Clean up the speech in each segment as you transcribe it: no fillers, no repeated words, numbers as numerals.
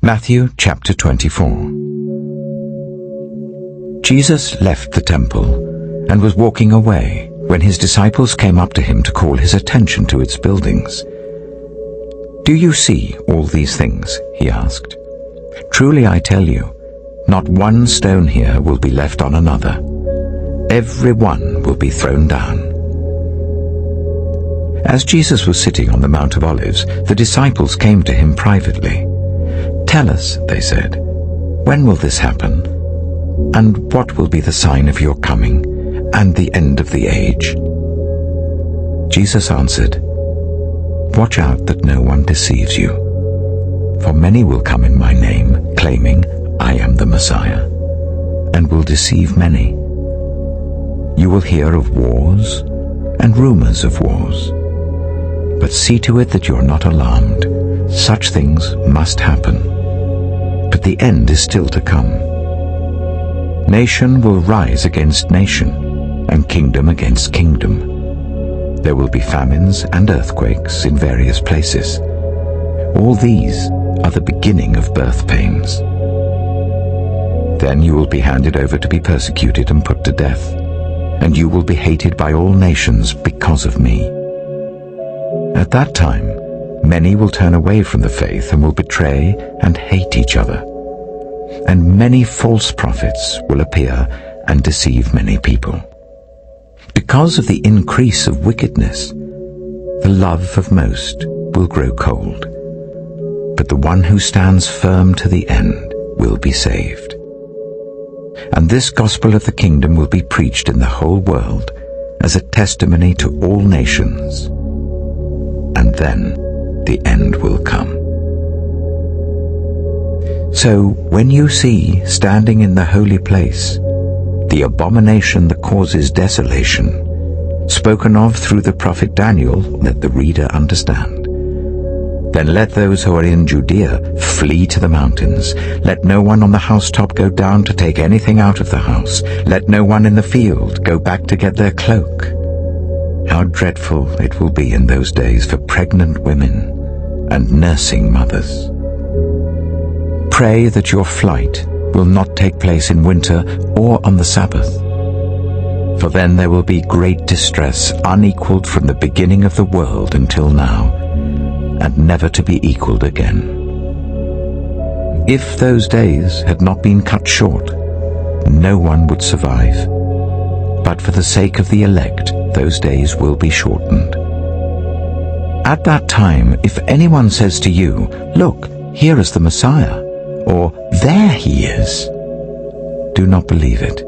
Matthew chapter 24. Jesus left the temple and was walking away when his disciples came up to him to call his attention to its buildings. "Do you see all these things?" he asked. "Truly I tell you, not one stone here will be left on another. Every one will be thrown down." As Jesus was sitting on the Mount of Olives, the disciples came to him privately. "Tell us," they said, "when will this happen? And what will be the sign of your coming and the end of the age?" Jesus answered, "Watch out that no one deceives you. For many will come in my name, claiming, 'I am the Messiah,' and will deceive many. You will hear of wars and rumors of wars. But see to it that you are not alarmed. Such things must happen. But the end is still to come. Nation will rise against nation, and kingdom against kingdom. There will be famines and earthquakes in various places. All these are the beginning of birth pains. Then you will be handed over to be persecuted and put to death, and you will be hated by all nations because of me. At that time, many will turn away from the faith and will betray and hate each other. And many false prophets will appear and deceive many people. Because of the increase of wickedness, the love of most will grow cold. But the one who stands firm to the end will be saved. And this gospel of the kingdom will be preached in the whole world as a testimony to all nations. And then the end will come. So when you see, standing in the holy place, the abomination that causes desolation, spoken of through the prophet Daniel, let the reader understand. Then let those who are in Judea flee to the mountains. Let no one on the housetop go down to take anything out of the house. Let no one in the field go back to get their cloak. How dreadful it will be in those days for pregnant women and nursing mothers. Pray that your flight will not take place in winter or on the Sabbath, for then there will be great distress unequaled from the beginning of the world until now, and never to be equaled again. If those days had not been cut short, no one would survive. But for the sake of the elect, those days will be shortened. At that time, if anyone says to you, 'Look, here is the Messiah,' or 'There he is,' do not believe it.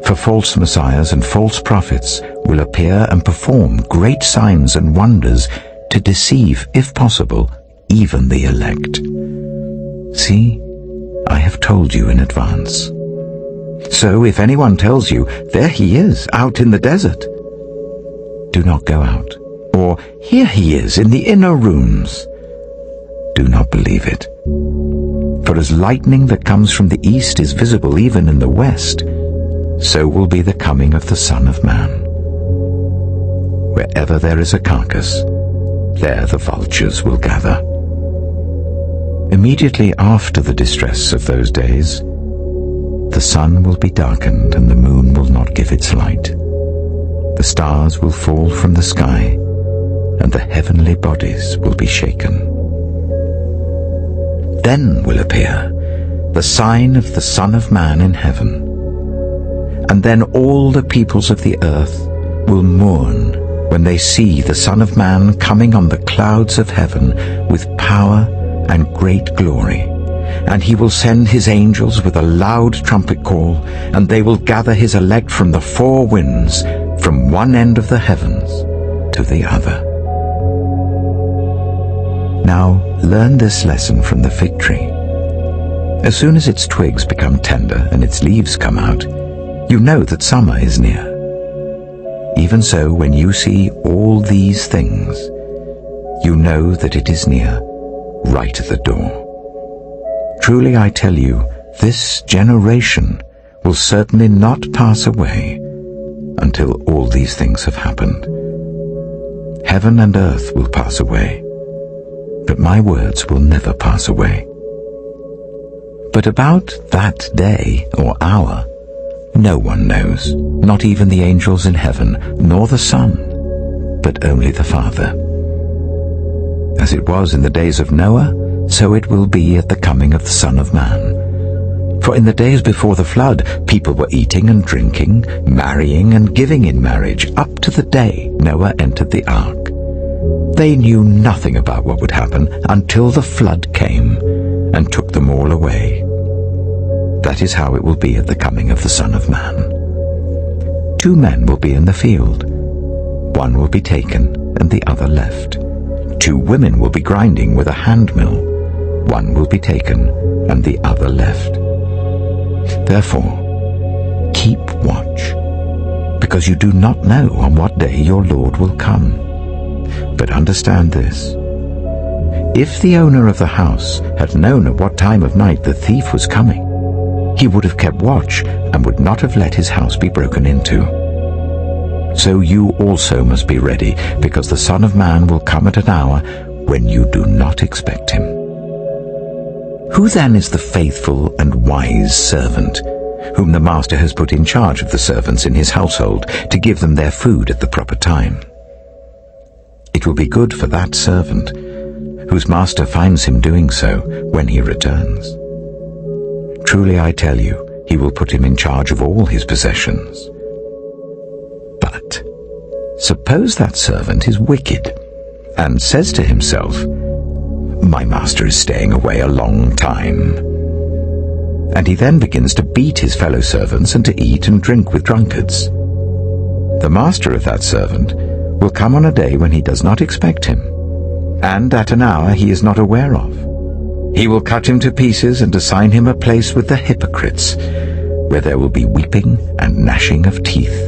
For false messiahs and false prophets will appear and perform great signs and wonders to deceive, if possible, even the elect. See, I have told you in advance. So if anyone tells you, 'There he is, out in the desert,' do not go out. Or, 'Here he is in the inner rooms,' do not believe it. For as lightning that comes from the east is visible even in the west, so will be the coming of the Son of Man. Wherever there is a carcass, there the vultures will gather." Immediately after the distress of those days, the sun will be darkened and the moon will not give its light. The stars will fall from the sky, and the heavenly bodies will be shaken. Then will appear the sign of the Son of Man in heaven. And then all the peoples of the earth will mourn when they see the Son of Man coming on the clouds of heaven with power and great glory. And he will send his angels with a loud trumpet call, and they will gather his elect from the four winds, from one end of the heavens to the other. Now learn this lesson from the fig tree. As soon as its twigs become tender and its leaves come out, you know that summer is near. Even so, when you see all these things, you know that it is near, right at the door. Truly I tell you, this generation will certainly not pass away until all these things have happened. Heaven and earth will pass away, but my words will never pass away. But about that day or hour, no one knows, not even the angels in heaven, nor the Son, but only the Father. As it was in the days of Noah, so it will be at the coming of the Son of Man. For in the days before the flood, people were eating and drinking, marrying and giving in marriage, up to the day Noah entered the ark. They knew nothing about what would happen until the flood came and took them all away. That is how it will be at the coming of the Son of Man. 2 men will be in the field. One will be taken and the other left. 2 women will be grinding with a hand mill. One will be taken and the other left. Therefore, keep watch, because you do not know on what day your Lord will come. But understand this: if the owner of the house had known at what time of night the thief was coming, he would have kept watch and would not have let his house be broken into. So you also must be ready, because the Son of Man will come at an hour when you do not expect him. Who then is the faithful and wise servant, whom the master has put in charge of the servants in his household to give them their food at the proper time? It will be good for that servant, whose master finds him doing so when he returns. Truly I tell you, he will put him in charge of all his possessions. But suppose that servant is wicked, and says to himself, "My master is staying away a long time." And he then begins to beat his fellow servants and to eat and drink with drunkards. The master of that servant will come on a day when he does not expect him, and at an hour he is not aware of. He will cut him to pieces and assign him a place with the hypocrites, where there will be weeping and gnashing of teeth.